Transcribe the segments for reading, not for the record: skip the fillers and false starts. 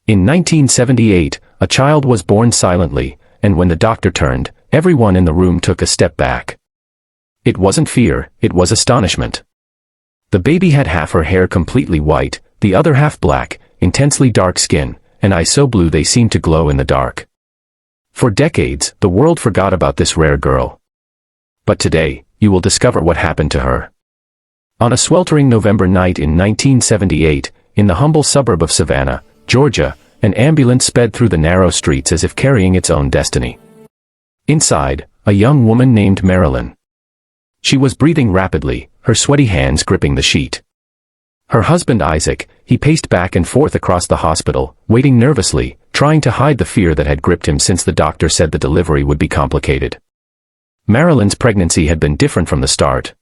In 1978, a child was born silently, and when the doctor turned, everyone in the room took a step back. It wasn't fear, it was astonishment. The baby had half her hair completely white, the other half black, intensely dark skin, and eyes so blue they seemed to glow in the dark. For decades, the world forgot about this rare girl. But today, you will discover what happened to her. On a sweltering November night in 1978, in the humble suburb of Savannah, Georgia, an ambulance sped through the narrow streets as if carrying its own destiny. Inside, a young woman named Marilyn. She was breathing rapidly, her sweaty hands gripping the sheet. Her husband Isaac, he paced back and forth across the hospital, waiting nervously, trying to hide the fear that had gripped him since the doctor said the delivery would be complicated. Marilyn's pregnancy had been different from the start.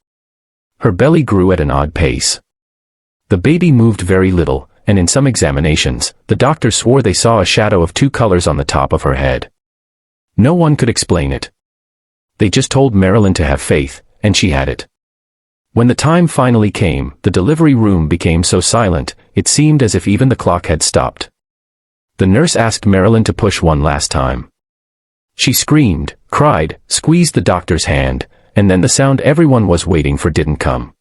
Her belly grew at an odd pace. The baby moved very little, and in some examinations, the doctors swore they saw a shadow of 2 colors on the top of her head. No one could explain it. They just told Marilyn to have faith, and she had it. When the time finally came, the delivery room became so silent, it seemed as if even the clock had stopped. The nurse asked Marilyn to push one last time. She screamed, cried, squeezed the doctor's hand, and then the sound everyone was waiting for didn't come.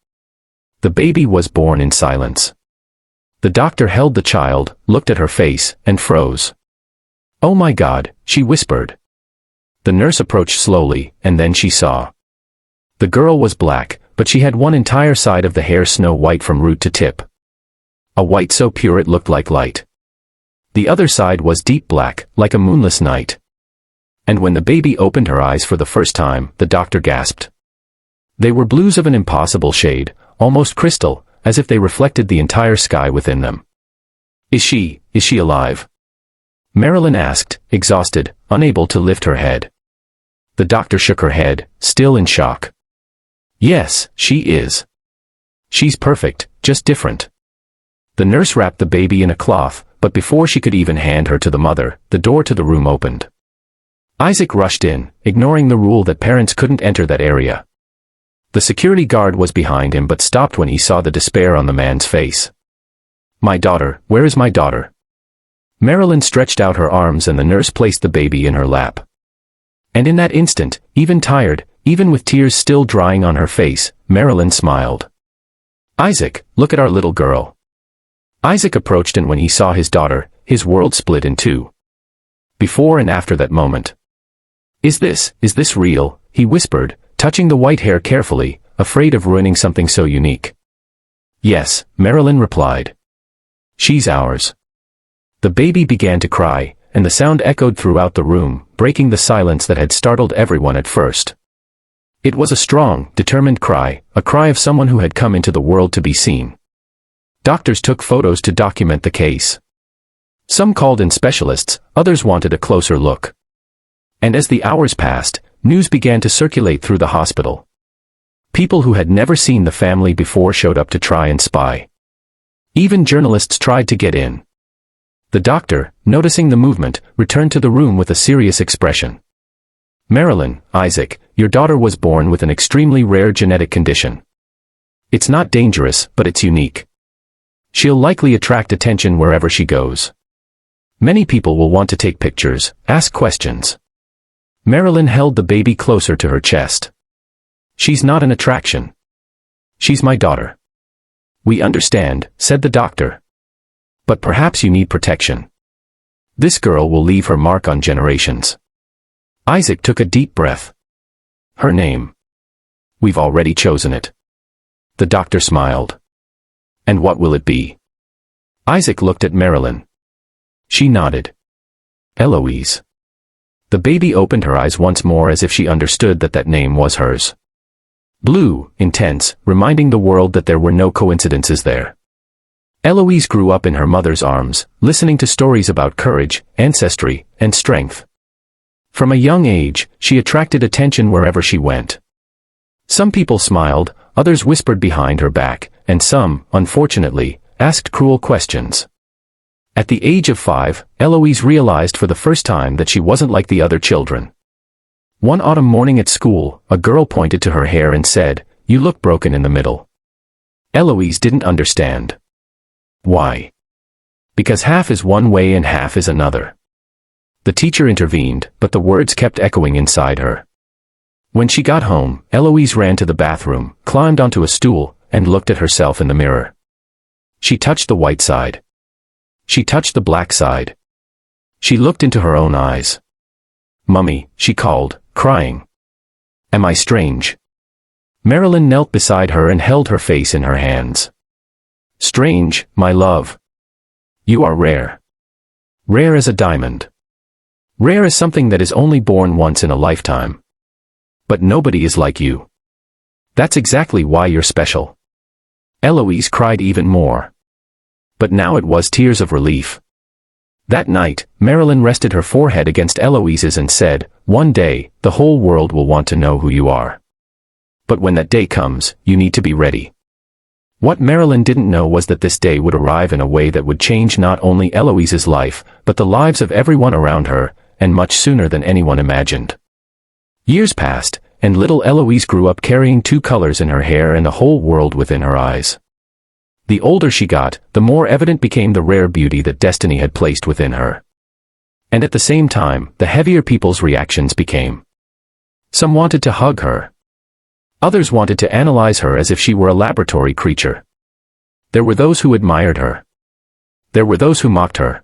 The baby was born in silence. The doctor held the child, looked at her face, and froze. "Oh my God," she whispered. The nurse approached slowly, and then she saw. The girl was black, but she had one entire side of the hair snow white from root to tip. A white so pure it looked like light. The other side was deep black, like a moonless night. And when the baby opened her eyes for the first time, the doctor gasped. They were blues of an impossible shade, almost crystal, as if they reflected the entire sky within them. Is she alive?" Marilyn asked, exhausted, unable to lift her head. The doctor shook her head, still in shock. "Yes, she is. She's perfect, just different." The nurse wrapped the baby in a cloth, but before she could even hand her to the mother, the door to the room opened. Isaac rushed in, ignoring the rule that parents couldn't enter that area. The security guard was behind him but stopped when he saw the despair on the man's face. "My daughter, where is my daughter?" Marilyn stretched out her arms and the nurse placed the baby in her lap. And in that instant, even tired, even with tears still drying on her face, Marilyn smiled. "Isaac, look at our little girl." Isaac approached, and when he saw his daughter, his world split in two. Before and after that moment. Is this real?" he whispered, touching the white hair carefully, afraid of ruining something so unique. "Yes," Marilyn replied. "She's ours." The baby began to cry, and the sound echoed throughout the room, breaking the silence that had startled everyone at first. It was a strong, determined cry, a cry of someone who had come into the world to be seen. Doctors took photos to document the case. Some called in specialists, others wanted a closer look. And as the hours passed, news began to circulate through the hospital. People who had never seen the family before showed up to try and spy. Even journalists tried to get in. The doctor, noticing the movement, returned to the room with a serious expression. "Marilyn, Isaac, your daughter was born with an extremely rare genetic condition. It's not dangerous, but it's unique. She'll likely attract attention wherever she goes. Many people will want to take pictures, ask questions." Marilyn held the baby closer to her chest. "She's not an attraction. She's my daughter." "We understand," said the doctor. "But perhaps you need protection. This girl will leave her mark on generations." Isaac took a deep breath. "Her name. We've already chosen it." The doctor smiled. "And what will it be?" Isaac looked at Marilyn. She nodded. "Eloise." The baby opened her eyes once more as if she understood that that name was hers. Blue, intense, reminding the world that there were no coincidences there. Eloise grew up in her mother's arms, listening to stories about courage, ancestry, and strength. From a young age, she attracted attention wherever she went. Some people smiled, others whispered behind her back, and some, unfortunately, asked cruel questions. At the age of 5, Eloise realized for the first time that she wasn't like the other children. One autumn morning at school, a girl pointed to her hair and said, "You look broken in the middle." Eloise didn't understand. Why? Because half is one way and half is another. The teacher intervened, but the words kept echoing inside her. When she got home, Eloise ran to the bathroom, climbed onto a stool, and looked at herself in the mirror. She touched the white side. She touched the black side. She looked into her own eyes. "Mummy," she called, crying. "Am I strange?" Marilyn knelt beside her and held her face in her hands. "Strange, my love. You are rare. Rare as a diamond. Rare as something that is only born once in a lifetime. But nobody is like you. That's exactly why you're special." Eloise cried even more. But now it was tears of relief. That night, Marilyn rested her forehead against Eloise's and said, "One day, the whole world will want to know who you are. But when that day comes, you need to be ready." What Marilyn didn't know was that this day would arrive in a way that would change not only Eloise's life, but the lives of everyone around her, and much sooner than anyone imagined. Years passed, and little Eloise grew up carrying two colors in her hair and a whole world within her eyes. The older she got, the more evident became the rare beauty that destiny had placed within her. And at the same time, the heavier people's reactions became. Some wanted to hug her. Others wanted to analyze her as if she were a laboratory creature. There were those who admired her. There were those who mocked her.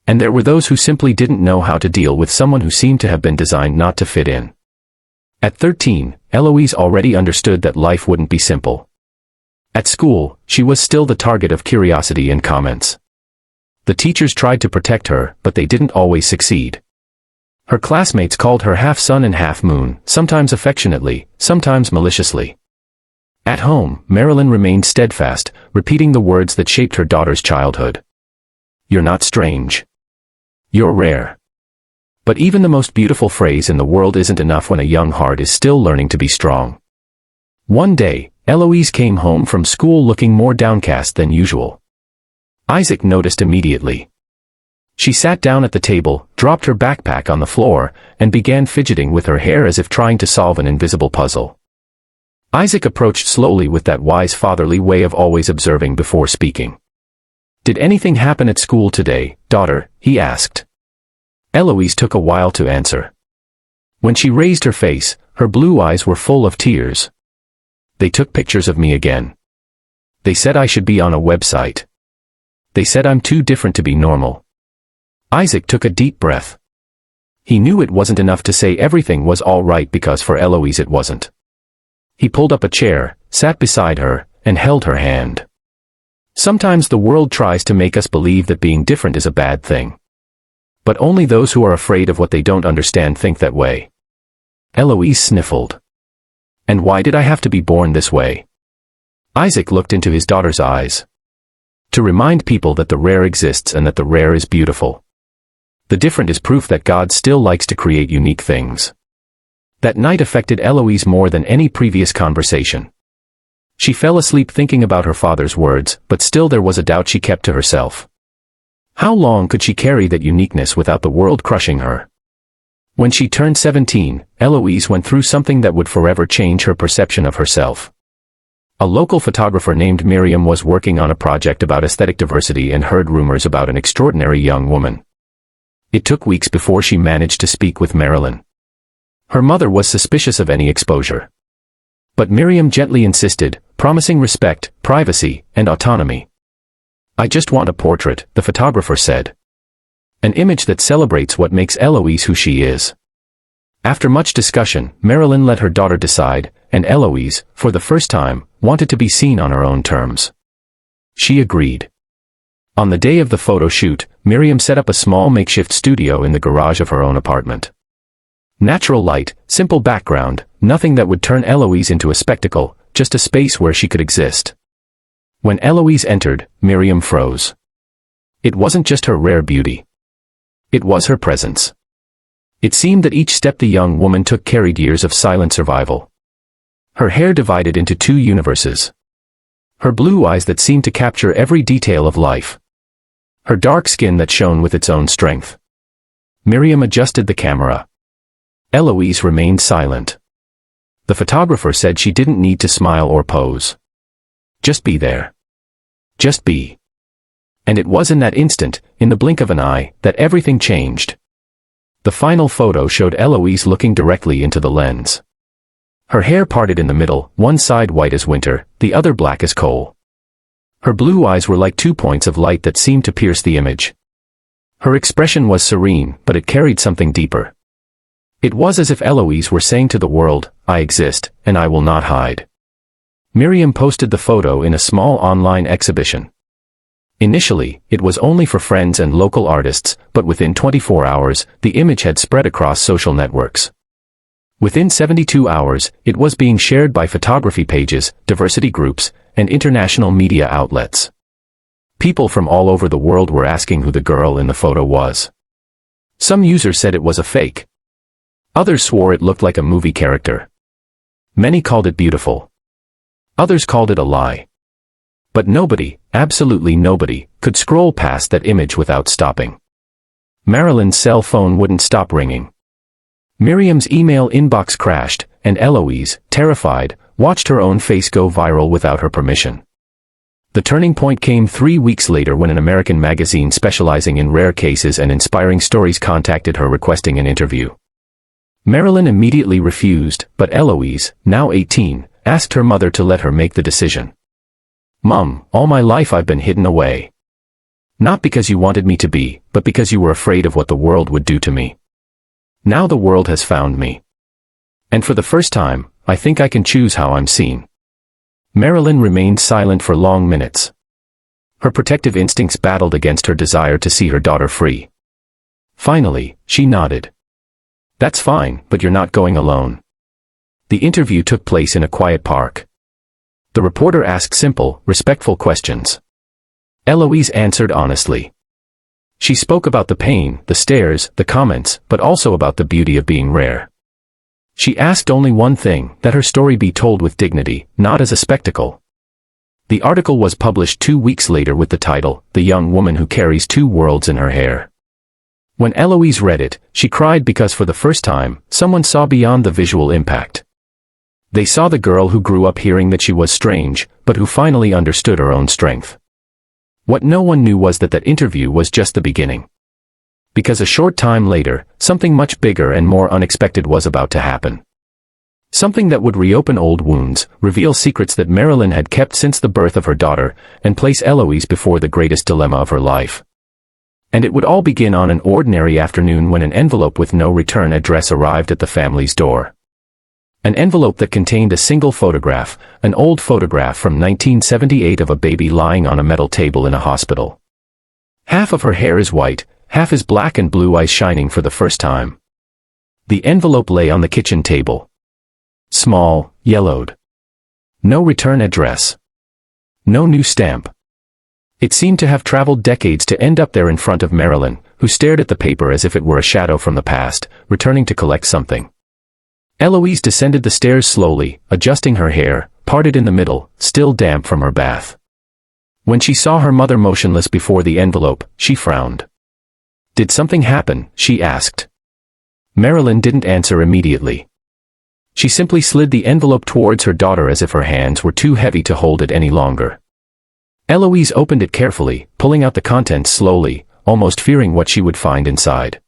And there were those who simply didn't know how to deal with someone who seemed to have been designed not to fit in. At 13, Eloise already understood that life wouldn't be simple. At school, she was still the target of curiosity and comments. The teachers tried to protect her, but they didn't always succeed. Her classmates called her half sun and half moon, sometimes affectionately, sometimes maliciously. At home, Marilyn remained steadfast, repeating the words that shaped her daughter's childhood. "You're not strange. You're rare." But even the most beautiful phrase in the world isn't enough when a young heart is still learning to be strong. One day, Eloise came home from school looking more downcast than usual. Isaac noticed immediately. She sat down at the table, dropped her backpack on the floor, and began fidgeting with her hair as if trying to solve an invisible puzzle. Isaac approached slowly with that wise fatherly way of always observing before speaking. "Did anything happen at school today, daughter?" he asked. Eloise took a while to answer. When she raised her face, her blue eyes were full of tears. "They took pictures of me again. They said I should be on a website. They said I'm too different to be normal." Isaac took a deep breath. He knew it wasn't enough to say everything was all right because for Eloise it wasn't. He pulled up a chair, sat beside her, and held her hand. Sometimes the world tries to make us believe that being different is a bad thing. But only those who are afraid of what they don't understand think that way. Eloise sniffled. "And why did I have to be born this way?" Isaac looked into his daughter's eyes. "To remind people that the rare exists and that the rare is beautiful. The different is proof that God still likes to create unique things." That night affected Eloise more than any previous conversation. She fell asleep thinking about her father's words, but still there was a doubt she kept to herself. How long could she carry that uniqueness without the world crushing her? When she turned 17, Eloise went through something that would forever change her perception of herself. A local photographer named Miriam was working on a project about aesthetic diversity and heard rumors about an extraordinary young woman. It took weeks before she managed to speak with Marilyn. Her mother was suspicious of any exposure. But Miriam gently insisted, promising respect, privacy, and autonomy. "I just want a portrait," the photographer said. "An image that celebrates what makes Eloise who she is." After much discussion, Marilyn let her daughter decide, and Eloise, for the first time, wanted to be seen on her own terms. She agreed. On the day of the photo shoot, Miriam set up a small makeshift studio in the garage of her own apartment. Natural light, simple background, nothing that would turn Eloise into a spectacle, just a space where she could exist. When Eloise entered, Miriam froze. It wasn't just her rare beauty. It was her presence. It seemed that each step the young woman took carried years of silent survival. Her hair divided into two universes. Her blue eyes that seemed to capture every detail of life. Her dark skin that shone with its own strength. Miriam adjusted the camera. Eloise remained silent. The photographer said she didn't need to smile or pose. Just be there. Just be. And it was in that instant, in the blink of an eye, that everything changed. The final photo showed Eloise looking directly into the lens. Her hair parted in the middle, one side white as winter, the other black as coal. Her blue eyes were like 2 points of light that seemed to pierce the image. Her expression was serene, but it carried something deeper. It was as if Eloise were saying to the world, "I exist, and I will not hide." Miriam posted the photo in a small online exhibition. Initially, it was only for friends and local artists, but within 24 hours, the image had spread across social networks. Within 72 hours, it was being shared by photography pages, diversity groups, and international media outlets. People from all over the world were asking who the girl in the photo was. Some users said it was a fake. Others swore it looked like a movie character. Many called it beautiful. Others called it a lie. But nobody, absolutely nobody, could scroll past that image without stopping. Marilyn's cell phone wouldn't stop ringing. Miriam's email inbox crashed, and Eloise, terrified, watched her own face go viral without her permission. The turning point came 3 weeks later when an American magazine specializing in rare cases and inspiring stories contacted her requesting an interview. Marilyn immediately refused, but Eloise, now 18, asked her mother to let her make the decision. "Mom, all my life I've been hidden away. Not because you wanted me to be, but because you were afraid of what the world would do to me. Now the world has found me. And for the first time, I think I can choose how I'm seen." Marilyn remained silent for long minutes. Her protective instincts battled against her desire to see her daughter free. Finally, she nodded. "That's fine, but you're not going alone." The interview took place in a quiet park. The reporter asked simple, respectful questions. Eloise answered honestly. She spoke about the pain, the stares, the comments, but also about the beauty of being rare. She asked only one thing, that her story be told with dignity, not as a spectacle. The article was published 2 weeks later with the title, "The Young Woman Who Carries Two Worlds in Her Hair." When Eloise read it, she cried because for the first time, someone saw beyond the visual impact. They saw the girl who grew up hearing that she was strange, but who finally understood her own strength. What no one knew was that that interview was just the beginning. Because a short time later, something much bigger and more unexpected was about to happen. Something that would reopen old wounds, reveal secrets that Marilyn had kept since the birth of her daughter, and place Eloise before the greatest dilemma of her life. And it would all begin on an ordinary afternoon when an envelope with no return address arrived at the family's door. An envelope that contained a single photograph, an old photograph from 1978 of a baby lying on a metal table in a hospital. Half of her hair is white, half is black and blue eyes shining for the first time. The envelope lay on the kitchen table. Small, yellowed. No return address. No new stamp. It seemed to have traveled decades to end up there in front of Marilyn, who stared at the paper as if it were a shadow from the past, returning to collect something. Eloise descended the stairs slowly, adjusting her hair, parted in the middle, still damp from her bath. When she saw her mother motionless before the envelope, she frowned. "Did something happen?" she asked. Marilyn didn't answer immediately. She simply slid the envelope towards her daughter as if her hands were too heavy to hold it any longer. Eloise opened it carefully, pulling out the contents slowly, almost fearing what she would find inside.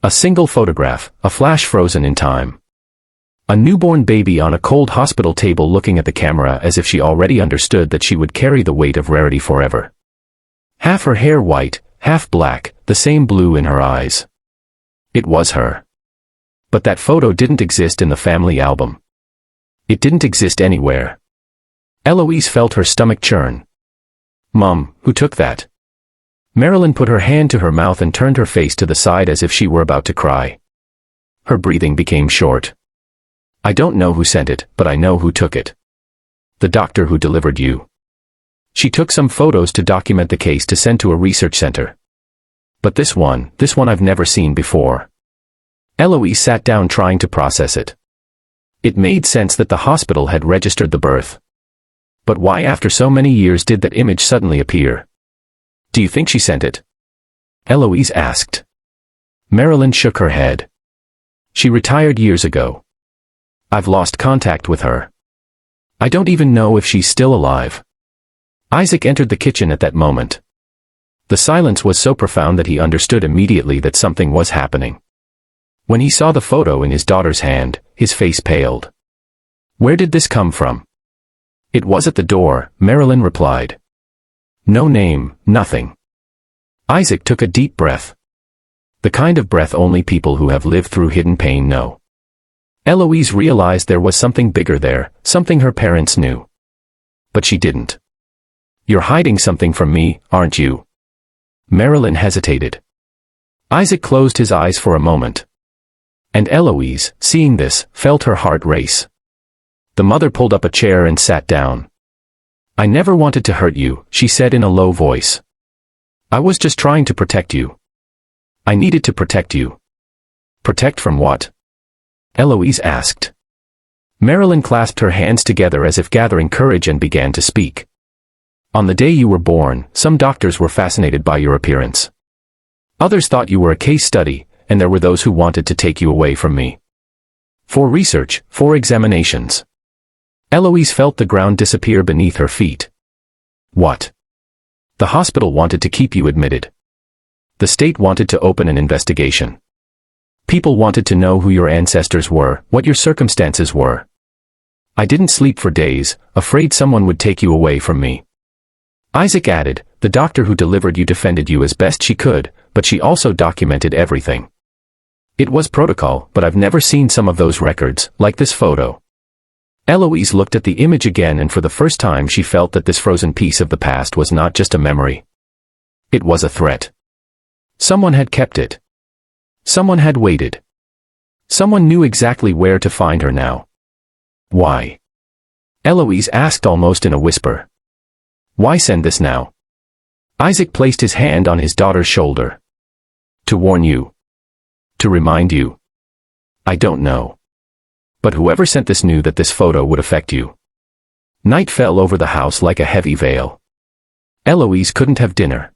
A single photograph, a flash frozen in time. A newborn baby on a cold hospital table looking at the camera as if she already understood that she would carry the weight of rarity forever. Half her hair white, half black, the same blue in her eyes. It was her. But that photo didn't exist in the family album. It didn't exist anywhere. Eloise felt her stomach churn. "Mom, who took that?" Marilyn put her hand to her mouth and turned her face to the side as if she were about to cry. Her breathing became short. "I don't know who sent it, but I know who took it. The doctor who delivered you. She took some photos to document the case to send to a research center. But this one I've never seen before." Eloise sat down trying to process it. It made sense that the hospital had registered the birth. But why after so many years did that image suddenly appear? "Do you think she sent it?" Eloise asked. Marilyn shook her head. "She retired years ago. I've lost contact with her. I don't even know if she's still alive." Isaac entered the kitchen at that moment. The silence was so profound that he understood immediately that something was happening. When he saw the photo in his daughter's hand, his face paled. Where did this come from? It was at the door, Marilyn replied. No name, nothing. Isaac took a deep breath. The kind of breath only people who have lived through hidden pain know. Eloise realized there was something bigger there, something her parents knew. But she didn't. You're hiding something from me, aren't you? Marilyn hesitated. Isaac closed his eyes for a moment. And Eloise, seeing this, felt her heart race. The mother pulled up a chair and sat down. I never wanted to hurt you, she said in a low voice. I was just trying to protect you. I needed to protect you. Protect from what? Eloise asked. Marilyn clasped her hands together as if gathering courage and began to speak. On the day you were born, some doctors were fascinated by your appearance. Others thought you were a case study, and there were those who wanted to take you away from me. For research, for examinations. Eloise felt the ground disappear beneath her feet. What? The hospital wanted to keep you admitted. The state wanted to open an investigation. People wanted to know who your ancestors were, what your circumstances were. I didn't sleep for days, afraid someone would take you away from me. Isaac added, the doctor who delivered you defended you as best she could, but she also documented everything. It was protocol, but I've never seen some of those records, like this photo. Eloise looked at the image again, and for the first time she felt that this frozen piece of the past was not just a memory. It was a threat. Someone had kept it. Someone had waited. Someone knew exactly where to find her now. Why? Eloise asked almost in a whisper. Why send this now? Isaac placed his hand on his daughter's shoulder. To warn you. To remind you. I don't know. But whoever sent this knew that this photo would affect you. Night fell over the house like a heavy veil. Eloise couldn't have dinner.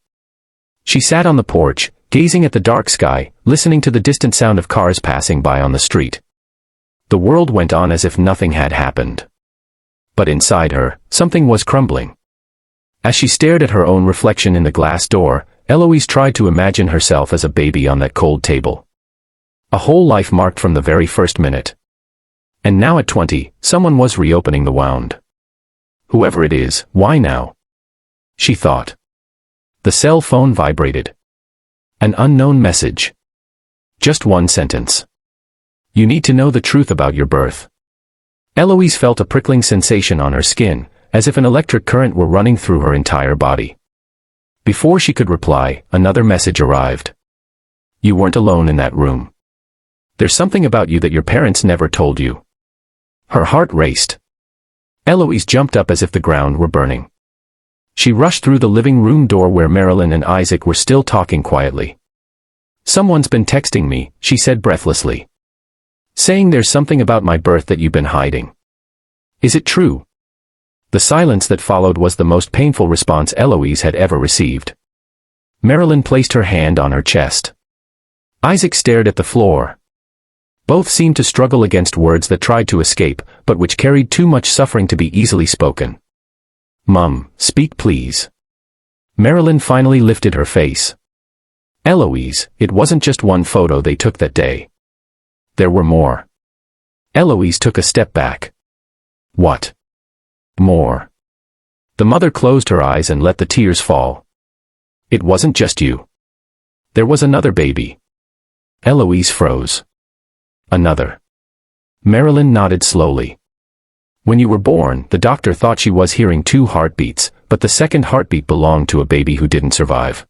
She sat on the porch, gazing at the dark sky, listening to the distant sound of cars passing by on the street. The world went on as if nothing had happened. But inside her, something was crumbling. As she stared at her own reflection in the glass door, Eloise tried to imagine herself as a baby on that cold table. A whole life marked from the very first minute. And now at 20, someone was reopening the wound. Whoever it is, why now? She thought. The cell phone vibrated. An unknown message. Just one sentence. You need to know the truth about your birth. Eloise felt a prickling sensation on her skin, as if an electric current were running through her entire body. Before she could reply, another message arrived. You weren't alone in that room. There's something about you that your parents never told you. Her heart raced. Eloise jumped up as if the ground were burning. She rushed through the living room door where Marilyn and Isaac were still talking quietly. Someone's been texting me, she said breathlessly. Saying there's something about my birth that you've been hiding. Is it true? The silence that followed was the most painful response Eloise had ever received. Marilyn placed her hand on her chest. Isaac stared at the floor. Both seemed to struggle against words that tried to escape, but which carried too much suffering to be easily spoken. Mum, speak please. Marilyn finally lifted her face. Eloise, it wasn't just one photo they took that day. There were more. Eloise took a step back. What? More. The mother closed her eyes and let the tears fall. It wasn't just you. There was another baby. Eloise froze. Another. Marilyn nodded slowly. When you were born, the doctor thought she was hearing 2 heartbeats, but the second heartbeat belonged to a baby who didn't survive.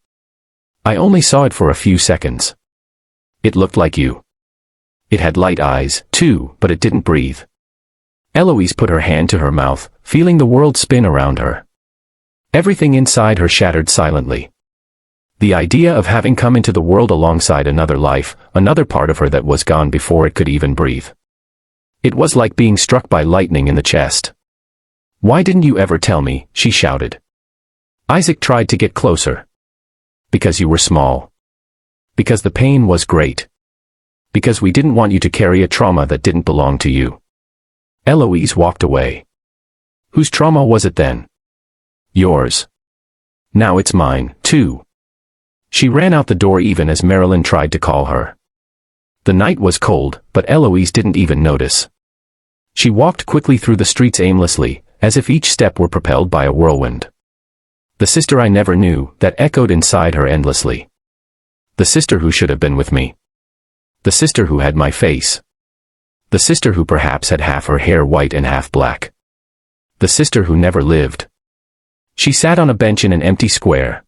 I only saw it for a few seconds. It looked like you. It had light eyes, too, but it didn't breathe. Eloise put her hand to her mouth, feeling the world spin around her. Everything inside her shattered silently. The idea of having come into the world alongside another life, another part of her that was gone before it could even breathe. It was like being struck by lightning in the chest. Why didn't you ever tell me? She shouted. Isaac tried to get closer. Because you were small. Because the pain was great. Because we didn't want you to carry a trauma that didn't belong to you. Eloise walked away. Whose trauma was it then? Yours. Now it's mine, too. She ran out the door even as Marilyn tried to call her. The night was cold, but Eloise didn't even notice. She walked quickly through the streets aimlessly, as if each step were propelled by a whirlwind. The sister I never knew, that echoed inside her endlessly. The sister who should have been with me. The sister who had my face. The sister who perhaps had half her hair white and half black. The sister who never lived. She sat on a bench in an empty square.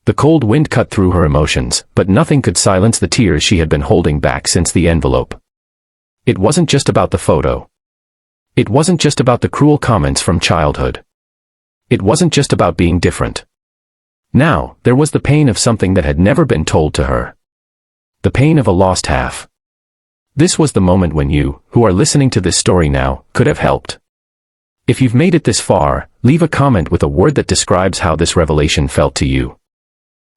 The cold wind cut through her emotions, but nothing could silence the tears she had been holding back since the envelope. It wasn't just about the photo. It wasn't just about the cruel comments from childhood. It wasn't just about being different. Now, there was the pain of something that had never been told to her. The pain of a lost half. This was the moment when you, who are listening to this story now, could have helped. If you've made it this far, leave a comment with a word that describes how this revelation felt to you.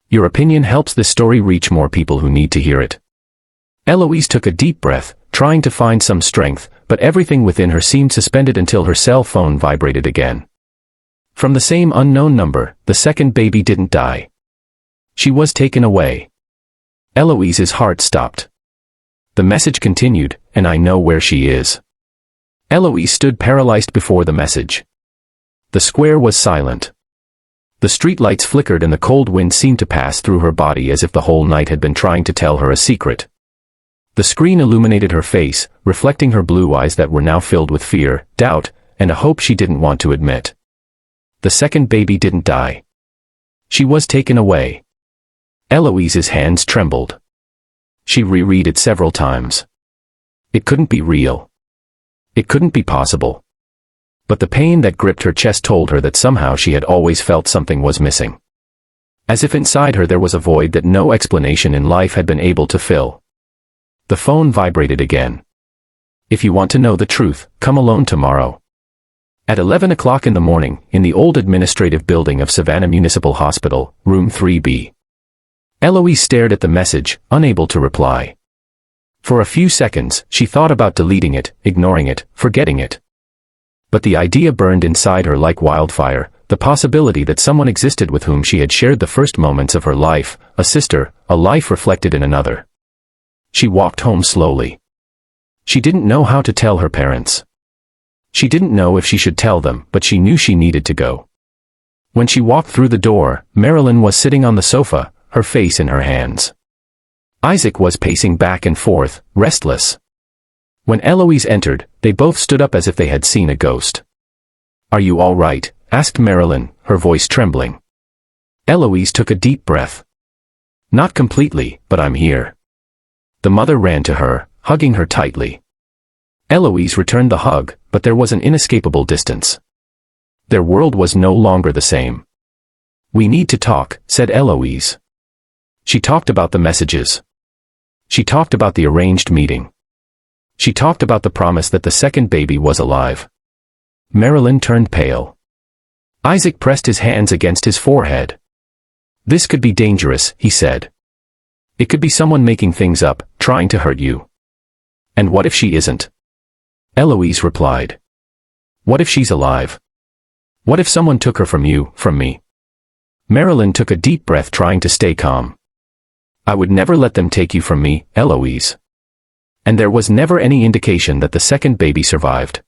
Your opinion helps this story reach more people who need to hear it. Eloise took a deep breath, trying to find some strength, but everything within her seemed suspended until her cell phone vibrated again. From the same unknown number, the second baby didn't die. She was taken away. Eloise's heart stopped. The message continued, and I know where she is. Eloise stood paralyzed before the message. The square was silent. The streetlights flickered and the cold wind seemed to pass through her body as if the whole night had been trying to tell her a secret. The screen illuminated her face, reflecting her blue eyes that were now filled with fear, doubt, and a hope she didn't want to admit. The second baby didn't die. She was taken away. Eloise's hands trembled. She reread it several times. It couldn't be real. It couldn't be possible. But the pain that gripped her chest told her that somehow she had always felt something was missing. As if inside her there was a void that no explanation in life had been able to fill. The phone vibrated again. If you want to know the truth, come alone tomorrow. At 11 o'clock in the morning, in the old administrative building of Savannah Municipal Hospital, room 3B. Eloise stared at the message, unable to reply. For a few seconds, she thought about deleting it, ignoring it, forgetting it. But the idea burned inside her like wildfire, the possibility that someone existed with whom she had shared the first moments of her life, a sister, a life reflected in another. She walked home slowly. She didn't know how to tell her parents. She didn't know if she should tell them, but she knew she needed to go. When she walked through the door, Marilyn was sitting on the sofa, her face in her hands. Isaac was pacing back and forth, restless. When Eloise entered, they both stood up as if they had seen a ghost. "Are you all right?" asked Marilyn, her voice trembling. Eloise took a deep breath. "Not completely, but I'm here." The mother ran to her, hugging her tightly. Eloise returned the hug, but there was an inescapable distance. Their world was no longer the same. "We need to talk," said Eloise. She talked about the messages. She talked about the arranged meeting. She talked about the promise that the second baby was alive. Marilyn turned pale. Isaac pressed his hands against his forehead. "This could be dangerous," he said. "It could be someone making things up, trying to hurt you." "And what if she isn't?" Eloise replied. "What if she's alive? What if someone took her from you, from me?" Marilyn took a deep breath trying to stay calm. "I would never let them take you from me, Eloise. And there was never any indication that the second baby survived.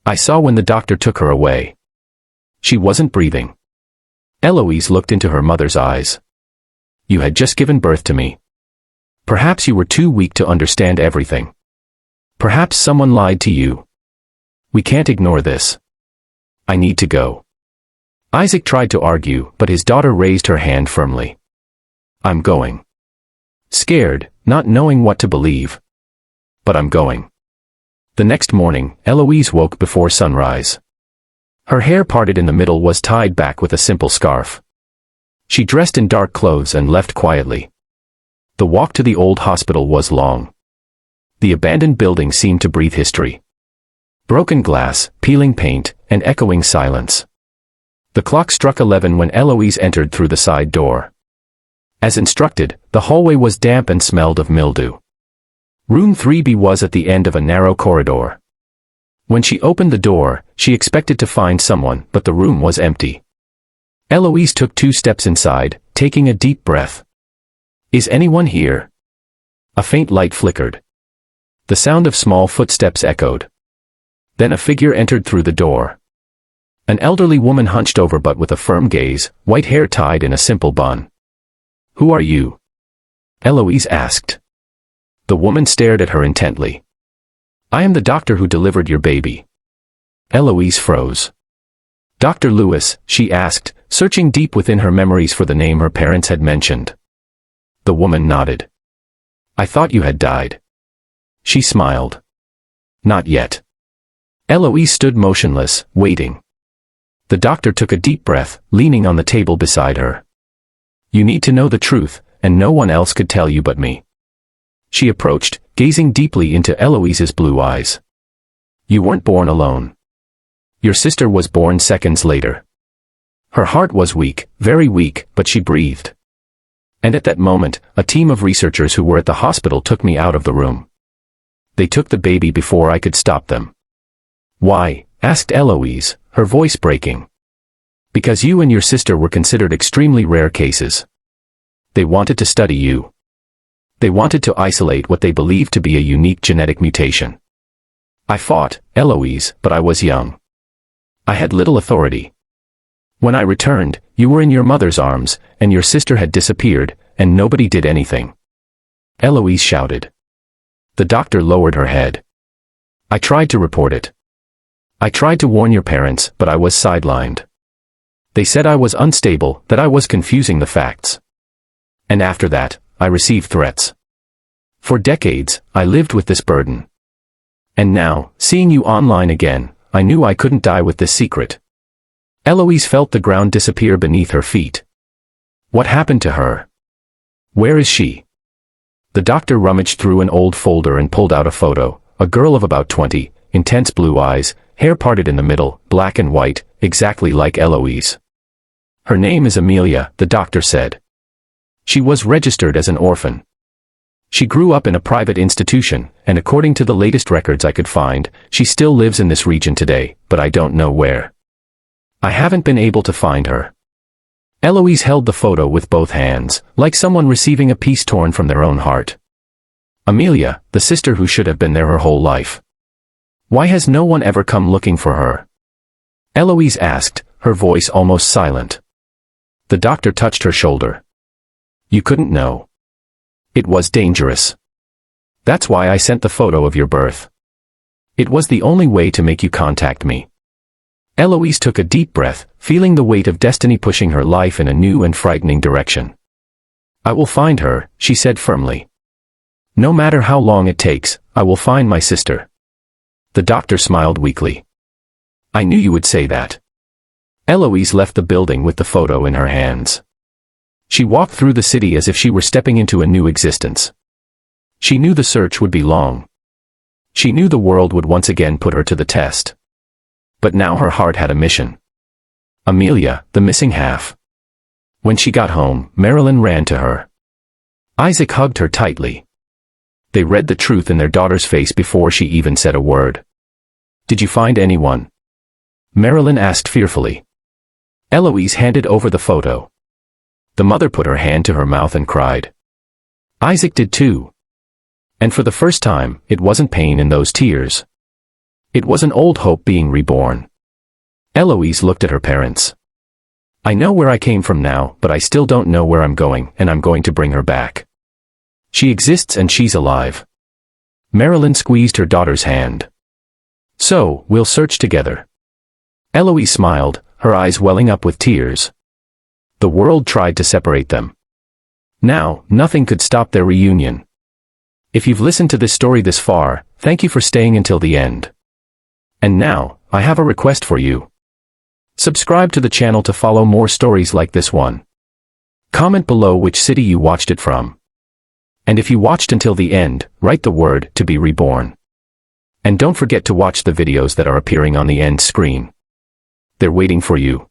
I saw when the doctor took her away. She wasn't breathing." Eloise looked into her mother's eyes. "You had just given birth to me. Perhaps you were too weak to understand everything. Perhaps someone lied to you. We can't ignore this. I need to go." Isaac tried to argue, but his daughter raised her hand firmly. "I'm going." Scared, not knowing what to believe. "But I'm going." The next morning, Eloise woke before sunrise. Her hair parted in the middle was tied back with a simple scarf. She dressed in dark clothes and left quietly. The walk to the old hospital was long. The abandoned building seemed to breathe history. Broken glass, peeling paint, and echoing silence. The clock struck 11 when Eloise entered through the side door. As instructed, the hallway was damp and smelled of mildew. Room 3B was at the end of a narrow corridor. When she opened the door, she expected to find someone, but the room was empty. Eloise took 2 steps inside, taking a deep breath. "Is anyone here?" A faint light flickered. The sound of small footsteps echoed. Then a figure entered through the door. An elderly woman hunched over but with a firm gaze, white hair tied in a simple bun. "Who are you?" Eloise asked. The woman stared at her intently. "I am the doctor who delivered your baby." Eloise froze. "Dr. Lewis?" she asked, searching deep within her memories for the name her parents had mentioned. The woman nodded. "I thought you had died." She smiled. "Not yet." Eloise stood motionless, waiting. The doctor took a deep breath, leaning on the table beside her. "You need to know the truth, and no one else could tell you but me." She approached, gazing deeply into Eloise's blue eyes. "You weren't born alone. Your sister was born seconds later." Her heart was weak, very weak, but she breathed. "And at that moment, a team of researchers who were at the hospital took me out of the room. They took the baby before I could stop them." "Why?" asked Eloise, her voice breaking. "Because you and your sister were considered extremely rare cases. They wanted to study you. They wanted to isolate what they believed to be a unique genetic mutation. I fought, Eloise, but I was young. I had little authority. When I returned, you were in your mother's arms, and your sister had disappeared, and nobody did anything." Eloise shouted. The doctor lowered her head. "I tried to report it. I tried to warn your parents, but I was sidelined. They said I was unstable, that I was confusing the facts. And after that, I received threats. For decades, I lived with this burden. And now, seeing you online again, I knew I couldn't die with this secret." Eloise felt the ground disappear beneath her feet. What happened to her? Where is she? The doctor rummaged through an old folder and pulled out a photo, a girl of about 20, intense blue eyes, hair parted in the middle, black and white, exactly like Eloise. "Her name is Amelia," the doctor said. "She was registered as an orphan. She grew up in a private institution, and according to the latest records I could find, she still lives in this region today, but I don't know where. I haven't been able to find her." Eloise held the photo with both hands, like someone receiving a piece torn from their own heart. Amelia, the sister who should have been there her whole life. Why has no one ever come looking for her? Eloise asked, her voice almost silent. The doctor touched her shoulder. "You couldn't know. It was dangerous. That's why I sent the photo of your birth. It was the only way to make you contact me." Eloise took a deep breath, feeling the weight of destiny pushing her life in a new and frightening direction. "I will find her," she said firmly. "No matter how long it takes, I will find my sister." The doctor smiled weakly. "I knew you would say that." Eloise left the building with the photo in her hands. She walked through the city as if she were stepping into a new existence. She knew the search would be long. She knew the world would once again put her to the test. But now her heart had a mission. Amelia, the missing half. When she got home, Marilyn ran to her. Isaac hugged her tightly. They read the truth in their daughter's face before she even said a word. "Did you find anyone?" Marilyn asked fearfully. Eloise handed over the photo. The mother put her hand to her mouth and cried. Isaac did too. And for the first time, it wasn't pain in those tears. It was an old hope being reborn. Eloise looked at her parents. "I know where I came from now, but I still don't know where I'm going, and I'm going to bring her back. She exists and she's alive." Marilyn squeezed her daughter's hand. "So, we'll search together." Eloise smiled, her eyes welling up with tears. The world tried to separate them. Now, nothing could stop their reunion. If you've listened to this story this far, thank you for staying until the end. And now, I have a request for you. Subscribe to the channel to follow more stories like this one. Comment below which city you watched it from. And if you watched until the end, write the word "to be reborn." And don't forget to watch the videos that are appearing on the end screen. They're waiting for you.